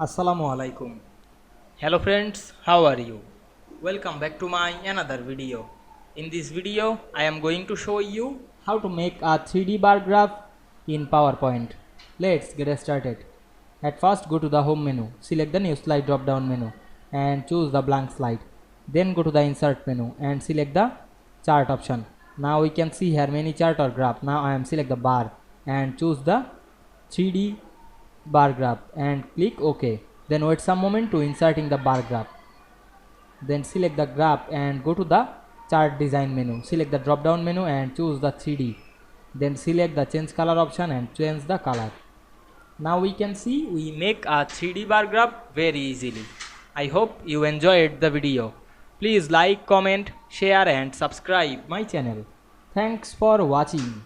Assalamu Walaikum. Hello friends, how are you? Welcome back to my another video. In this video, I am going to show you how to make a 3D bar graph in PowerPoint. Let's get started. At first, go to the home menu, select the new slide drop down menu and choose the blank slide. Then go to the insert menu and select the chart option. Now we can see here many chart or graph. Now I am select the bar and choose the 3D bar graph and click OK. Then wait some moment to inserting the bar graph. Then select the graph and go to the chart design menu. Select the drop down menu and choose the 3D. Then select the change color option and change the color. Now we can see we make a 3D bar graph very easily. I hope you enjoyed the video. Please like, comment, share and subscribe my channel. Thanks for watching.